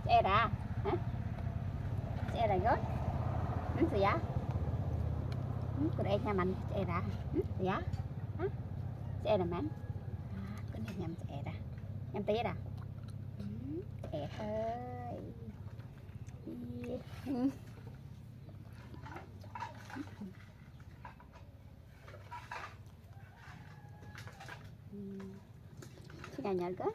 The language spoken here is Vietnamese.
Xe đã hả? Xe đã gớt gì vậy? Cái đây nhà mình xe đã dạ hả? Xe là mán cái này nhầm xe đã nhầm tía đã xe ơi cái này nhớ cái